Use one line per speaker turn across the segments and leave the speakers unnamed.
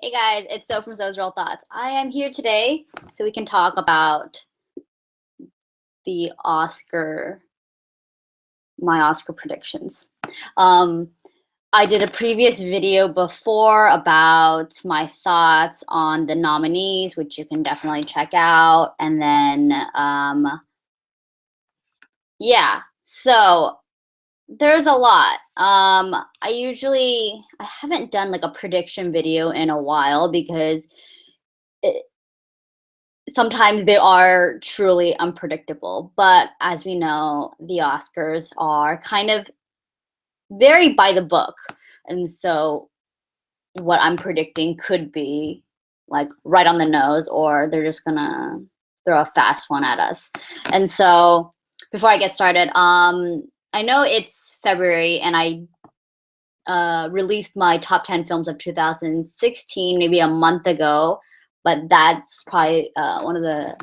Hey guys, it's So from So's Real Thoughts. I am here today so we can talk about the my Oscar predictions. Um, I did a previous video before about my thoughts on the nominees, which you can definitely check out. And then, yeah, so there's a lot. I haven't done like a prediction video in a while because sometimes they are truly unpredictable. But as we know, the Oscars are kind of very by the book. And so what I'm predicting could be like right on the nose, or they're just gonna throw a fast one at us. And so before I get started, I know it's February and I released my top 10 films of 2016 maybe a month ago, but that's probably one of the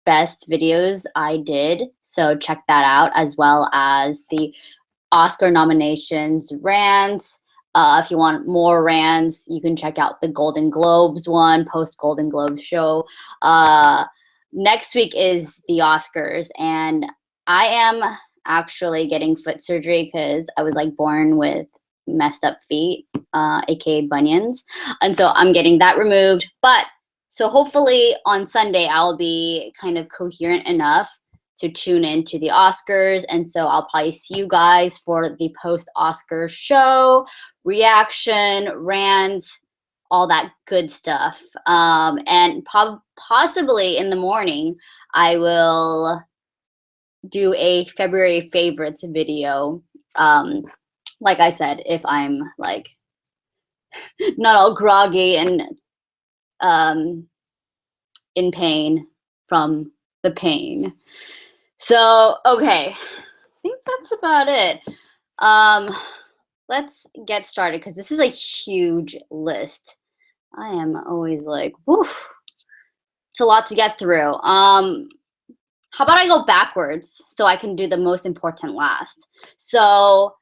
best videos I did. So check that out, as well as the Oscar nominations rants. If you want more rants, you can check out the Golden Globes one, post Golden Globes show. Next week is the Oscars, and I am actually getting foot surgery because I was like born with messed up feet, aka bunions, and so I'm getting that removed. But so hopefully on Sunday I'll be kind of coherent enough to tune in to the Oscars. And so I'll probably see you guys for the post-Oscar show, reaction, rants, all that good stuff. And possibly in the morning, I will do a February favorites video. Like I said, if I'm like not all groggy and in pain from the pain. So, okay, I think that's about it. Let's get started because this is a huge list. I am always like, whew, it's a lot to get through. How about I go backwards so I can do the most important last? So,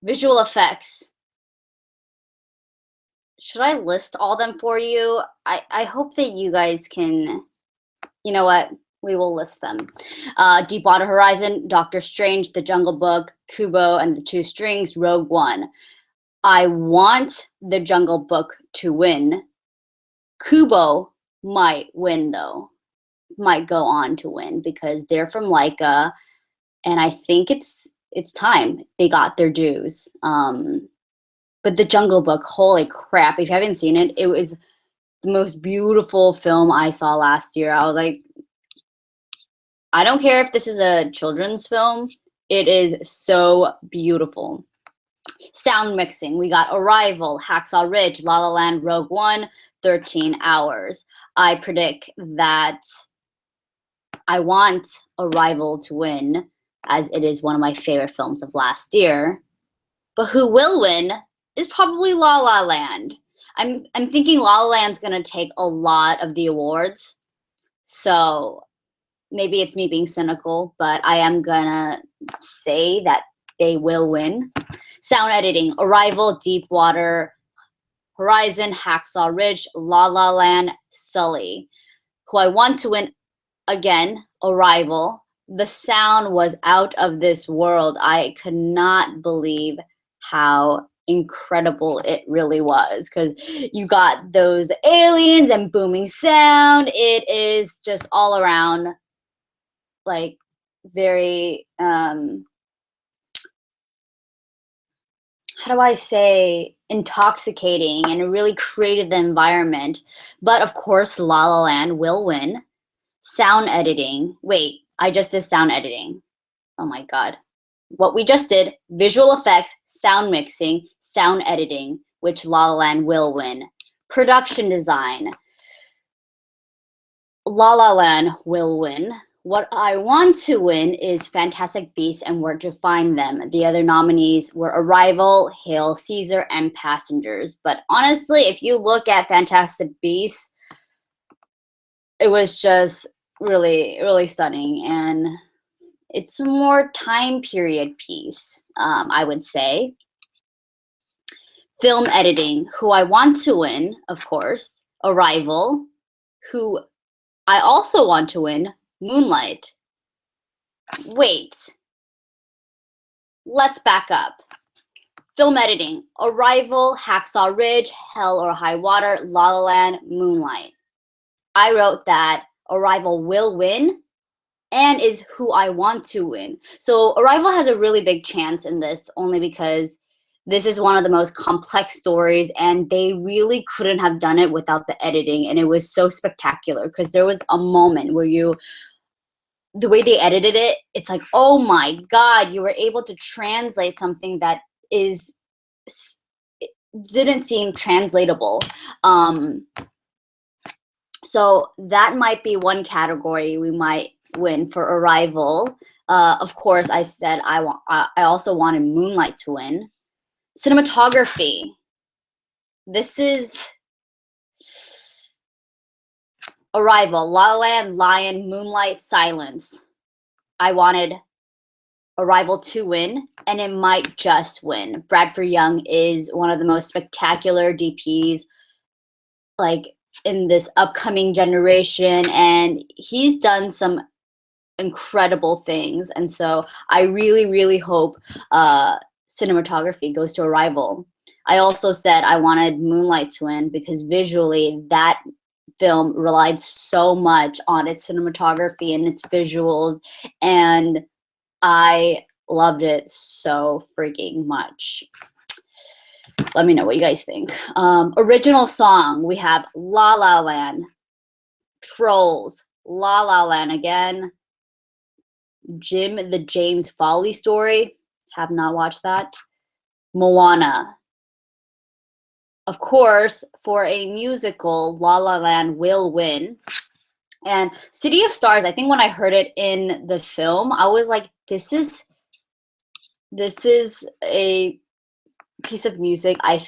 visual effects. Should I list all them for you? I hope that you guys can, you know what? We will list them. Deepwater Horizon, Doctor Strange, The Jungle Book, Kubo and the Two Strings, Rogue One. I want The Jungle Book to win. Kubo might win though. Might go on to win because they're from Laika, and I think it's time they got their dues. But The Jungle Book, holy crap! If you haven't seen it, it was the most beautiful film I saw last year. I was like, I don't care if this is a children's film. It is so beautiful. Sound mixing. We got Arrival, Hacksaw Ridge, La La Land, Rogue One, 13 Hours. I predict that I want Arrival to win, as it is one of my favorite films of last year. But who will win is probably La La Land. I'm thinking La La Land's gonna take a lot of the awards. So maybe it's me being cynical, but I am gonna say that they will win. Sound editing, Arrival, Deepwater Horizon, Hacksaw Ridge, La La Land, Sully. Who I want to win again, Arrival. The sound was out of this world. I could not believe how incredible it really was, because you got those aliens and booming sound. It is just all around like very how do I say, intoxicating, and really created the environment. But of course, La La Land will win. Sound editing. Wait, I just did sound editing. Oh my god. What we just did, visual effects, sound mixing, sound editing, which La La Land will win. Production design. La La Land will win. What I want to win is Fantastic Beasts and Where to Find Them. The other nominees were Arrival, Hail Caesar, and Passengers. But honestly, if you look at Fantastic Beasts, it was just really, really stunning. And it's a more time period piece, I would say. Film editing, who I want to win, of course. Arrival, who I also want to win. Moonlight. Wait. Let's back up. Film editing, Arrival, Hacksaw Ridge, Hell or High Water, La La Land, Moonlight. I wrote that Arrival will win and is who I want to win. So Arrival has a really big chance in this, only because this is one of the most complex stories and they really couldn't have done it without the editing. And it was so spectacular because there was a moment where the way they edited it, it's like, oh my God, you were able to translate something that didn't seem translatable. So that might be one category we might win for Arrival. Of course, I said I also wanted Moonlight to win. Cinematography. This is Arrival, La La Land, Lion, Moonlight, Silence. I wanted Arrival to win, and it might just win. Bradford Young is one of the most spectacular DPs, like, in this upcoming generation, and he's done some incredible things. And so I really, really hope cinematography goes to Arrival. I also said I wanted Moonlight to win because visually that film relied so much on its cinematography and its visuals, and I loved it so freaking much. Let me know what you guys think. Original song, we have La La Land, Trolls, La La Land again, Jim the James Foley Story, have not watched that, Moana. Of course, for a musical, La La Land will win. And City of Stars, I think when I heard it in the film, I was like, this is a piece of music I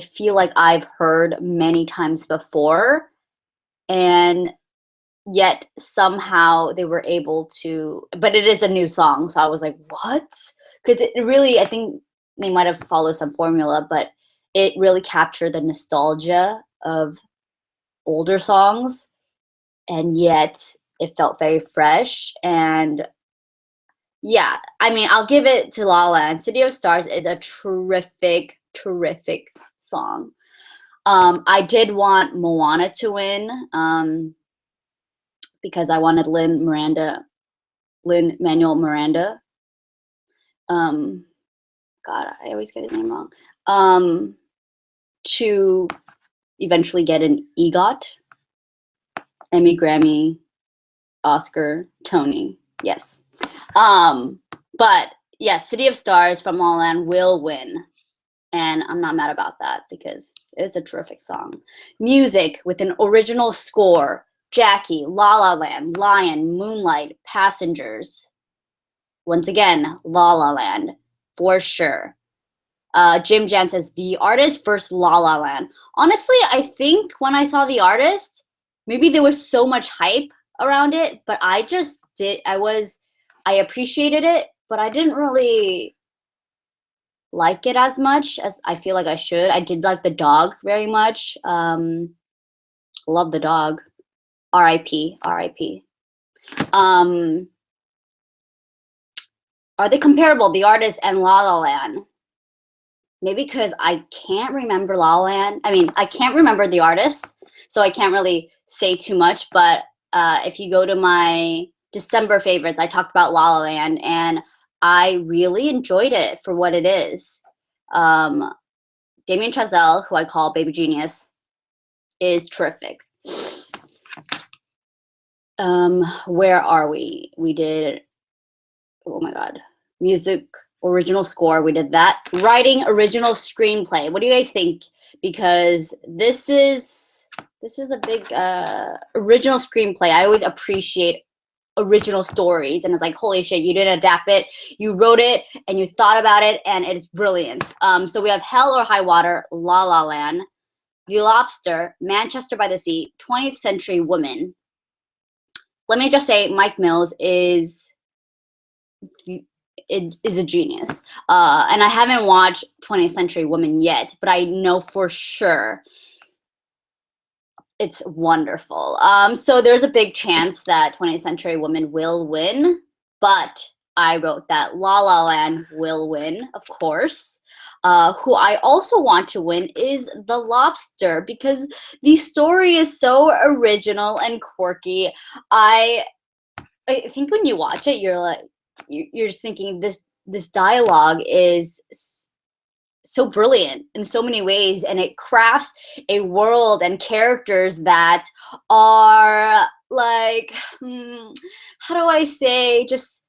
feel like I've heard many times before, and yet somehow they were able to, but it is a new song, so I was like, what? Because it really, I think they might have followed some formula, but it really captured the nostalgia of older songs, and yet it felt very fresh. And yeah, I mean, I'll give it to La La Land. City of Stars is a terrific, terrific song. I did want Moana to win because I wanted Lin-Manuel Miranda. God, I always get his name wrong. To eventually get an EGOT, Emmy, Grammy, Oscar, Tony. Yes. But yes, City of Stars from La La Land will win. And I'm not mad about that because it's a terrific song. Music with an original score, Jackie, La La Land, Lion, Moonlight, Passengers. Once again, La La Land, for sure. Jim Jam says, The Artist versus La La Land. Honestly, I think when I saw The Artist, maybe there was so much hype around it, but I appreciated it, but I didn't really like it as much as I feel like I should. I did like the dog very much. Love the dog. R.I.P. R.I.P. Are they comparable, The Artist and La La Land? Maybe because I can't remember La La Land. I mean, I can't remember The Artist, so I can't really say too much. But if you go to my December favorites, I talked about La La Land, and I really enjoyed it for what it is. Damien Chazelle, who I call Baby Genius, is terrific. Where are we? We did, oh my God, music, original score, we did that. Writing, original screenplay. What do you guys think? Because this is a big original screenplay. I always appreciate original stories, and it's like, holy shit, you didn't adapt it, you wrote it and you thought about it, and it's brilliant. So we have Hell or High Water, La La Land, The Lobster, Manchester by the Sea, 20th Century Woman. Let me just say, Mike Mills is it is a genius. And I haven't watched 20th Century Woman yet, but I know for sure it's wonderful. So there's a big chance that 20th Century Woman will win, but I wrote that La La Land will win, of course. Who I also want to win is The Lobster, because the story is so original and quirky. I think when you watch it, you're like, you're just thinking this dialogue is so brilliant in so many ways, and it crafts a world and characters that are like, how do I say, just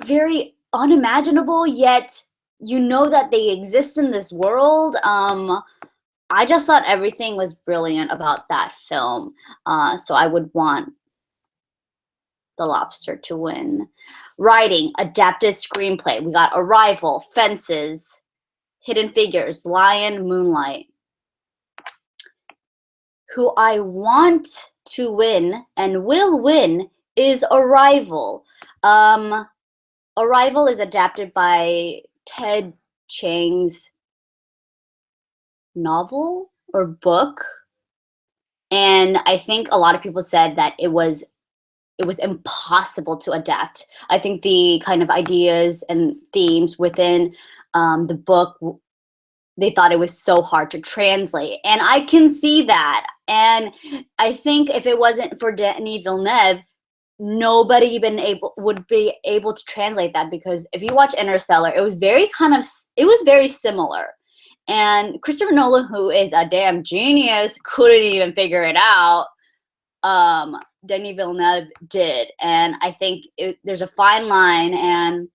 very unimaginable, yet you know that they exist in this world. I just thought everything was brilliant about that film. So I would want The Lobster to win. Writing, adapted screenplay. We got Arrival, Fences, Hidden Figures, Lion, Moonlight. Who I want to win and will win is Arrival. Arrival is adapted by Ted Chiang's novel or book. And I think a lot of people said that it was impossible to adapt. I think the kind of ideas and themes within the book, they thought it was so hard to translate. And I can see that. And I think if it wasn't for Denis Villeneuve, nobody would be able to translate that, because if you watch Interstellar, it was very similar. And Christopher Nolan, who is a damn genius, couldn't even figure it out. Denis Villeneuve did, and I think there's a fine line, and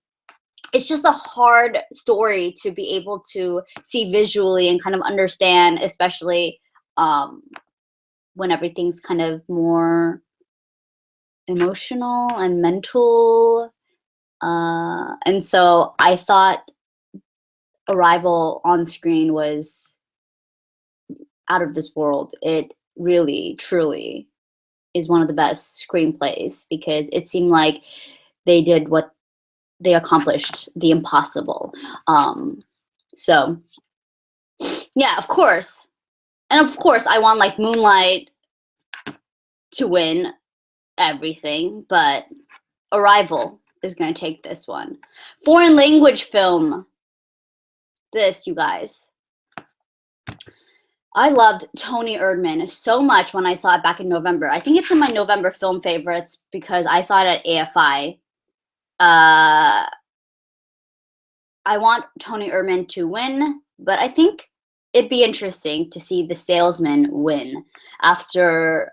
it's just a hard story to be able to see visually and kind of understand, especially when everything's kind of more emotional and mental. And so I thought Arrival on screen was out of this world. It really, truly is one of the best screenplays, because it seemed like they accomplished the impossible. So yeah, of course. And of course I want like Moonlight to win everything, but Arrival is going to take this one. Foreign language film. This, you guys. I loved Tony Erdmann so much when I saw it back in November. I think it's in my November film favorites because I saw it at AFI. I want Tony Erdmann to win, but I think it'd be interesting to see The Salesman win after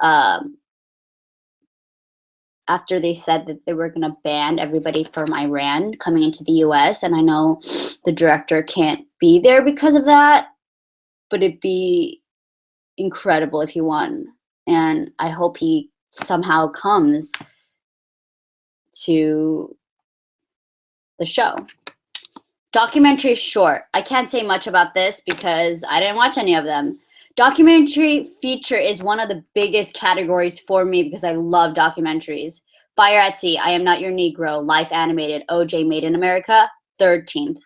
they said that they were going to ban everybody from Iran coming into the US. And I know the director can't be there because of that, but it'd be incredible if he won. And I hope he somehow comes to the show. Documentary short. I can't say much about this because I didn't watch any of them. Documentary feature is one of the biggest categories for me because I love documentaries. Fire at Sea, I Am Not Your Negro, Life Animated, OJ Made in America, 13th.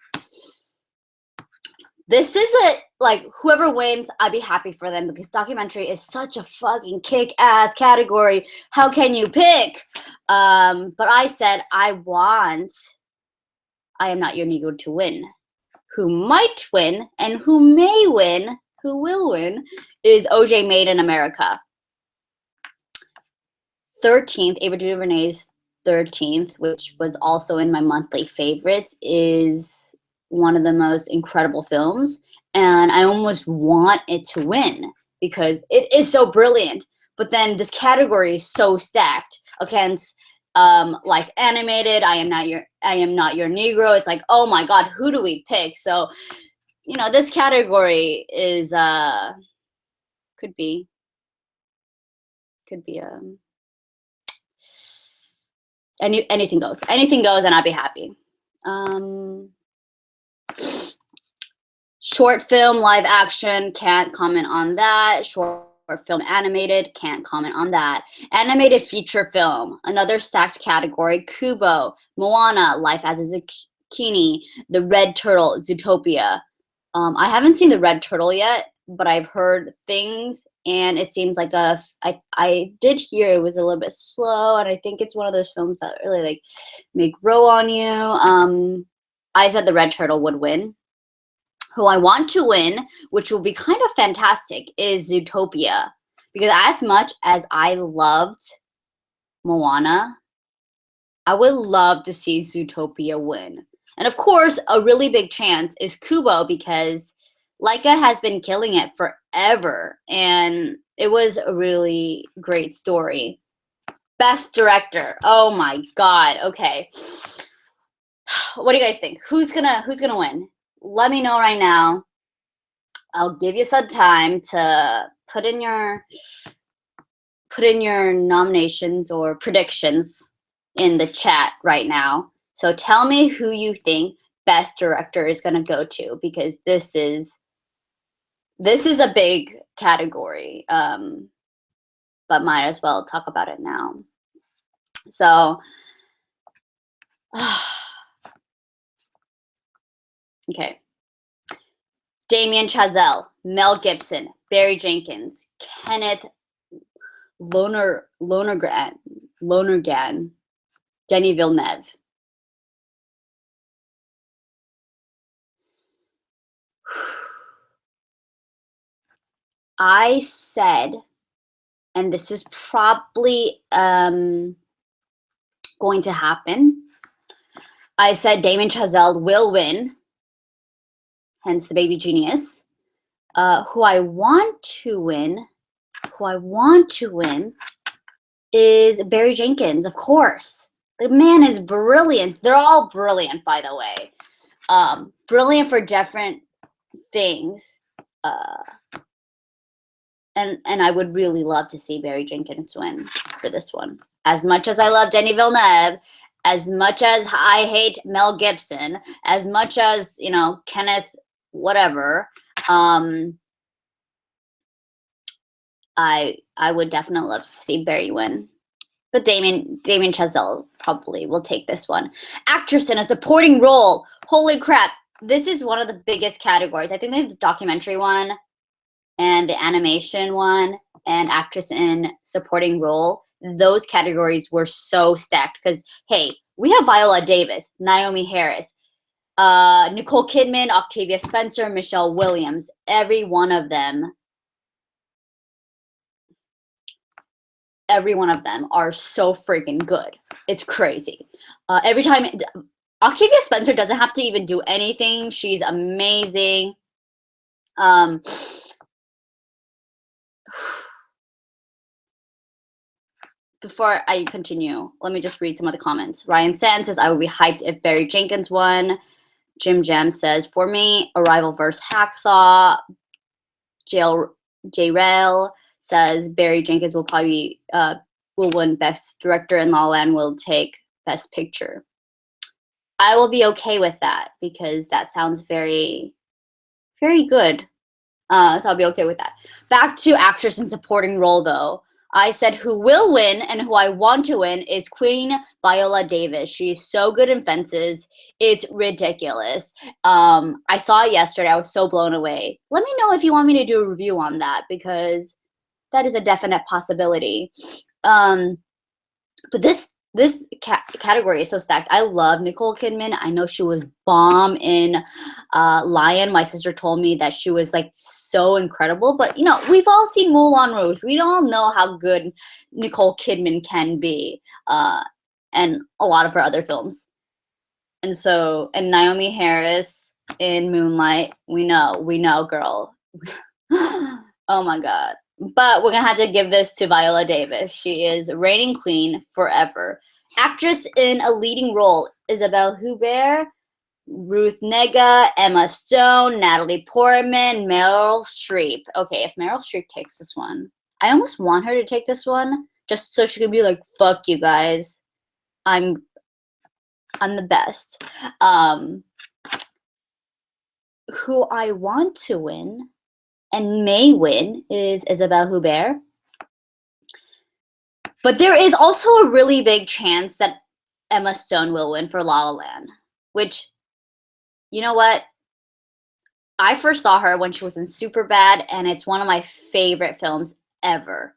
This is like, whoever wins, I'd be happy for them because documentary is such a fucking kick-ass category. How can you pick? But I said I want I Am Not Your Negro to win. Who might win and who may win, who will win, is OJ Made in America. 13th, Ava DuVernay's 13th, which was also in my monthly favorites, is one of the most incredible films. And I almost want it to win because it is so brilliant. But then this category is so stacked against Life Animated, I Am Not Your Negro. It's like, oh my God, who do we pick? So, you know, this category is could be anything goes. Anything goes, and I'd be happy. Short film, live action, can't comment on that. Short film animated, can't comment on that. Animated feature film, another stacked category, Kubo, Moana, Life as a Zucchini, The Red Turtle, Zootopia. I haven't seen The Red Turtle yet, but I've heard things, and it seems like I did hear it was a little bit slow, and I think it's one of those films that really like may grow on you. I said The Red Turtle would win. Who I want to win, which will be kind of fantastic, is Zootopia. Because as much as I loved Moana, I would love to see Zootopia win. And of course, a really big chance is Kubo, because Laika has been killing it forever. And it was a really great story. Best director. Oh my god. Okay. What do you guys think? Who's gonna win? Let me know right now. I'll give you some time to put in your nominations or predictions in the chat right now. So tell me who you think best director is going to go to, because this is a big category. But might as well talk about it now. So okay. Damien Chazelle, Mel Gibson, Barry Jenkins, Kenneth Lonergan, Denis Villeneuve. I said, and this is probably going to happen, I said Damien Chazelle will win, hence the Baby Genius. Who I want to win is Barry Jenkins, of course. The man is brilliant. They're all brilliant, by the way. Brilliant for different things. And I would really love to see Barry Jenkins win for this one. As much as I love Denis Villeneuve, as much as I hate Mel Gibson, as much as, you know, Kenneth whatever, I would definitely love to see Barry win. But Damien Chazelle probably will take this one. Actress in a supporting role. Holy crap. This is one of the biggest categories. I think they have the documentary one and the animation one and actress in supporting role. Those categories were so stacked because, hey, we have Viola Davis, Naomi Harris, Nicole Kidman, Octavia Spencer, Michelle Williams. Every one of them are so freaking good. It's crazy. Every time Octavia Spencer doesn't have to even do anything. She's amazing. Before I continue, let me just read some of the comments. Ryan Sand says, I would be hyped if Barry Jenkins won. Jim Jam says, for me, Arrival vs. Hacksaw. J. Rail says Barry Jenkins will probably will win Best Director and La La Land will take Best Picture. I will be okay with that because that sounds very, very good. So I'll be okay with that. Back to actress in supporting role, though. I said who will win and who I want to win is Queen Viola Davis. She's so good in Fences. It's ridiculous. I saw it yesterday. I was so blown away. Let me know if you want me to do a review on that because that is a definite possibility. But this category is so stacked. I love Nicole Kidman. I know she was bomb in Lion. My sister told me that she was like so incredible. But you know, we've all seen Moulin Rouge. We all know how good Nicole Kidman can be, and a lot of her other films. And so, and Naomi Harris in Moonlight. We know, girl. Oh my God. But we're going to have to give this to Viola Davis. She is reigning queen forever. Actress in a leading role, Isabelle Huppert, Ruth Negga, Emma Stone, Natalie Portman, Meryl Streep. Okay, if Meryl Streep takes this one, I almost want her to take this one just so she can be like, fuck you guys. I'm the best. Who I want to win and may win is Isabelle Huppert. But there is also a really big chance that Emma Stone will win for La La Land, which, you know what? I first saw her when she was in Superbad, and it's one of my favorite films ever.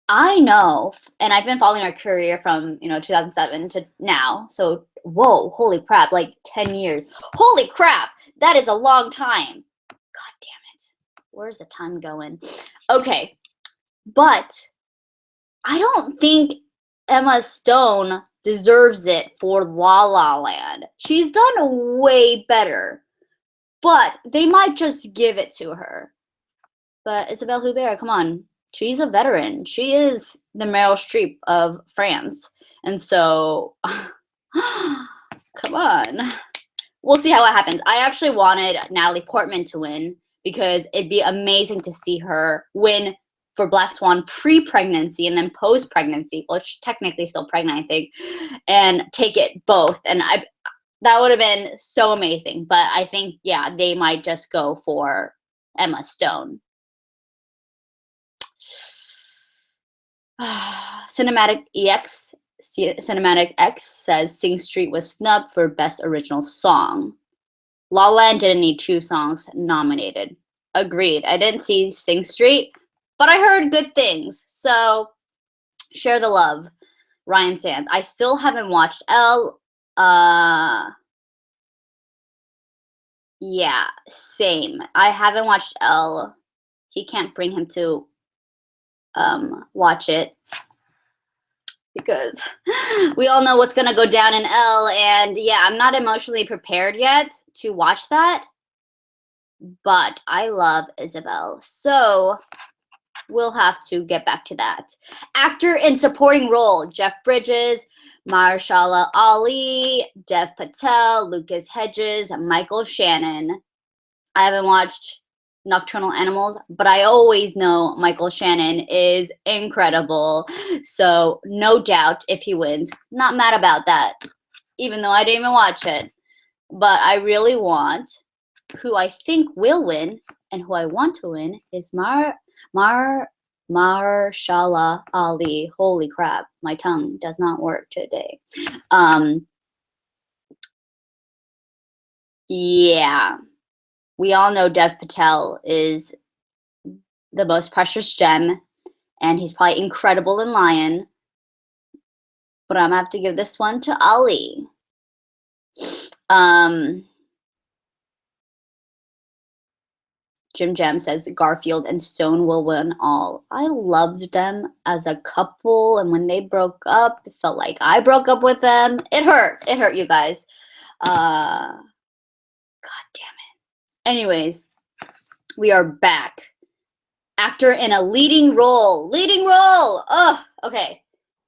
I know, and I've been following her career from, 2007 to now. So, whoa, holy crap, like 10 years. Holy crap, that is a long time. God damn it. Where's the time going? Okay, but I don't think Emma Stone deserves it for La La Land. She's done way better, but they might just give it to her. But Isabelle Huppert, come on. She's a veteran. She is the Meryl Streep of France. And so, come on. We'll see how it happens. I actually wanted Natalie Portman to win because it'd be amazing to see her win for Black Swan pre-pregnancy and then post-pregnancy. Well, she's technically still pregnant, I think. And take it both. And that would have been so amazing. But I think, yeah, they might just go for Emma Stone. Cinematic X says Sing Street was snubbed for Best Original Song. La La Land didn't need 2 songs nominated. Agreed. I didn't see Sing Street, but I heard good things. So, share the love. Ryan Sands. I still haven't watched Elle. Yeah, same. I haven't watched Elle. He can't bring him to watch it because we all know what's gonna go down in Elle, and yeah, I'm not emotionally prepared yet to watch that, but I love Isabelle, so we'll have to get back to that. Actor in supporting role: Jeff Bridges, Mahershala Ali, Dev Patel, Lucas Hedges, Michael Shannon. I haven't watched Nocturnal Animals, but I always know Michael Shannon is incredible. So no doubt if he wins, not mad about that, even though I didn't even watch it. But I really want, who I think will win and who I want to win is Mahershala Ali. Holy crap, my tongue does not work today. Yeah. We all know Dev Patel is the most precious gem, and he's probably incredible in Lion. But I'm going to have to give this one to Ali. Jim Jam says Garfield and Stone will win all. I loved them as a couple, and when they broke up, it felt like I broke up with them. It hurt. It hurt, you guys. God damn it. Anyways, we are back. Actor in a leading role. Leading role! Ugh, okay.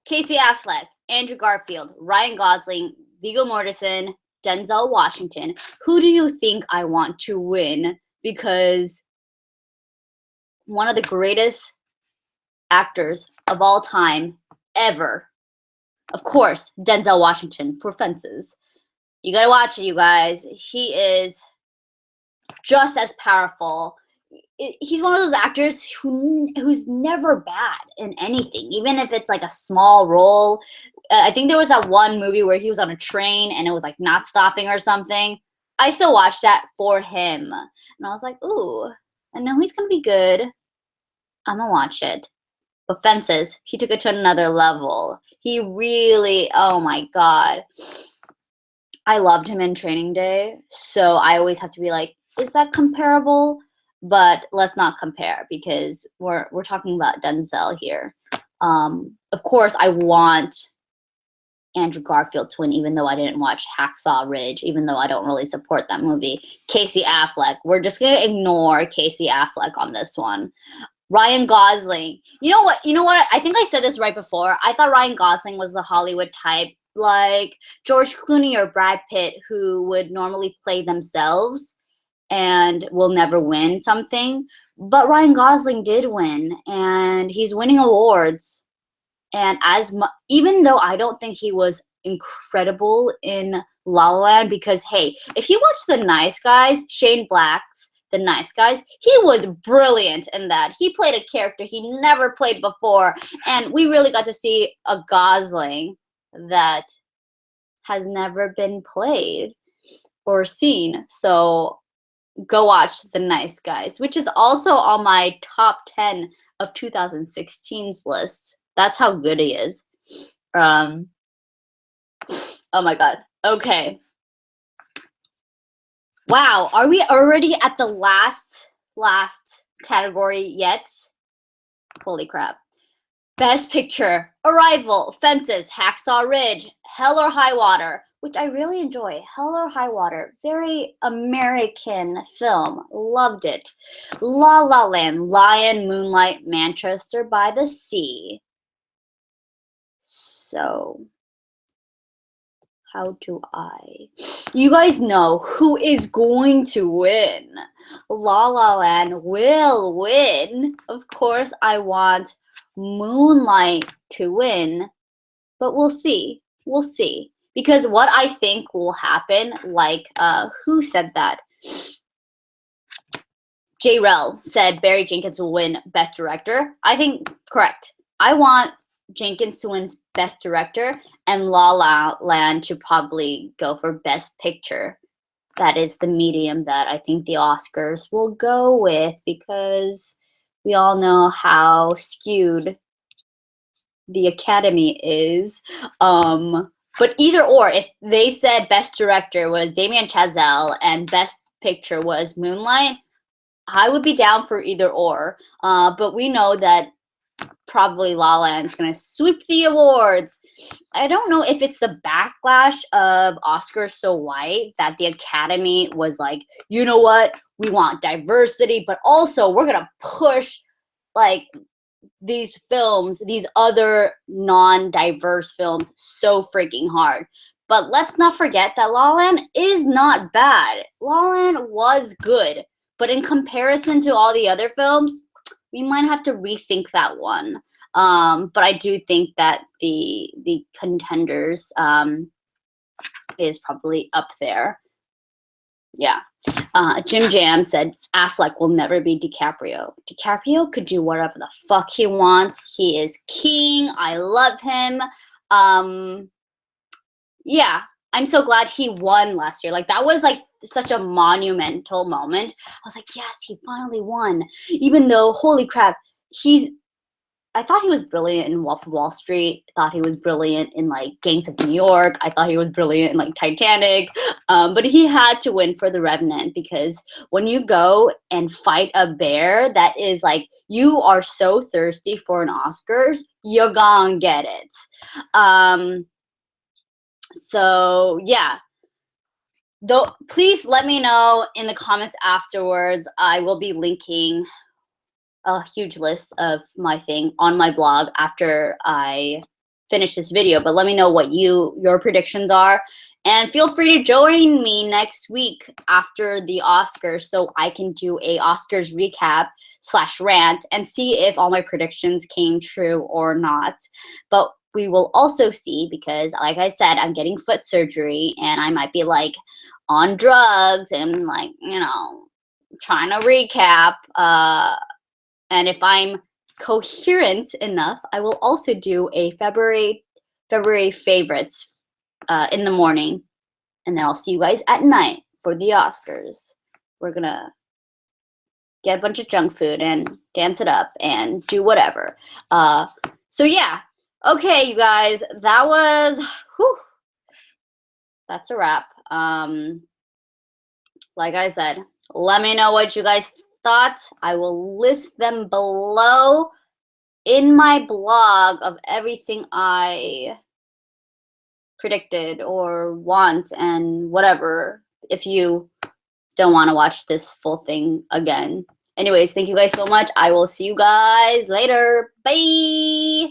Casey Affleck, Andrew Garfield, Ryan Gosling, Viggo Mortensen, Denzel Washington. Who do you think I want to win? Because one of the greatest actors of all time ever. Of course, Denzel Washington for Fences. You gotta watch it, you guys. He is just as powerful. He's one of those actors who's never bad in anything, even if it's like a small role. I think there was that one movie where he was on a train and it was like not stopping or something. I still watched that for him. And I was like, ooh, I know he's going to be good. I'm going to watch it. But Fences, he took it to another level. He really, oh my God. I loved him in Training Day. So I always have to be like, is that comparable? But let's not compare because we're talking about Denzel here. Of course, I want Andrew Garfield to win, even though I didn't watch Hacksaw Ridge, even though I don't really support that movie. Casey Affleck. We're just going to ignore Casey Affleck on this one. Ryan Gosling. You know what? I think I said this right before. I thought Ryan Gosling was the Hollywood type, like George Clooney or Brad Pitt, who would normally play themselves and will never win something. But Ryan Gosling did win, and he's winning awards. And even though I don't think he was incredible in La La Land, because hey, if you watch The Nice Guys, Shane Black's The Nice Guys. He was brilliant in that. He played a character he never played before, and we really got to see a Gosling that has never been played or seen. So go watch The Nice Guys, which is also on my top 10 of 2016's list. That's how good he is. Oh my god. Okay. Wow, are we already at the last category yet? Holy crap. Best Picture, Arrival, Fences, Hacksaw Ridge, Hell or High Water, which I really enjoy. Hell or High Water, very American film. Loved it. La La Land, Lion, Moonlight, Manchester by the Sea. So, how do I? You guys know who is going to win. La La Land will win. Of course, I want Moonlight to win, but we'll see. We'll see. Because what I think will happen, like, who said that? J-Rel said Barry Jenkins will win Best Director. I think correct. I want Jenkins to win Best Director and La La Land to probably go for Best Picture. That is the medium that I think the Oscars will go with, because we all know how skewed the Academy is. But either or, if they said Best Director was Damien Chazelle and Best Picture was Moonlight, I would be down for either or. But we know that probably La La Land's gonna sweep the awards. I don't know if it's the backlash of Oscars so white that the Academy was like, you know what, we want diversity, but also we're gonna push like these films, these other non-diverse films so freaking hard. But let's not forget that La La Land is not bad. La La Land was good, but in comparison to all the other films, we might have to rethink that one. But I do think that the contenders is probably up there. Yeah. Jim Jam said Affleck will never be DiCaprio. DiCaprio could do whatever the fuck he wants. He is king. I love him. Yeah. I'm so glad he won last year. Like, that was like such a monumental moment. I was like, yes, he finally won. Even though, holy crap, I thought he was brilliant in Wolf of Wall Street. I thought he was brilliant in like Gangs of New York. I thought he was brilliant in like Titanic. But he had to win for The Revenant, because when you go and fight a bear that is like, you are so thirsty for an Oscars, you're gonna get it. So yeah. Though, please let me know in the comments afterwards. I will be linking a huge list of my thing on my blog after I finish this video, but let me know what your predictions are, and feel free to join me next week after the Oscars so I can do a Oscars recap / rant and see if all my predictions came true or not. But we will also see, because like I said, I'm getting foot surgery and I might be like on drugs and like, you know, trying to recap. And if I'm coherent enough, I will also do a February favorites in the morning. And then I'll see you guys at night for the Oscars. We're going to get a bunch of junk food and dance it up and do whatever. So yeah. Okay, you guys. That was... Whew, that's a wrap. Like I said, let me know what you guys thoughts. I will list them below in my blog of everything I predicted or want and whatever, if you don't want to watch this full thing again. Anyways, thank you guys so much. I will see you guys later. Bye.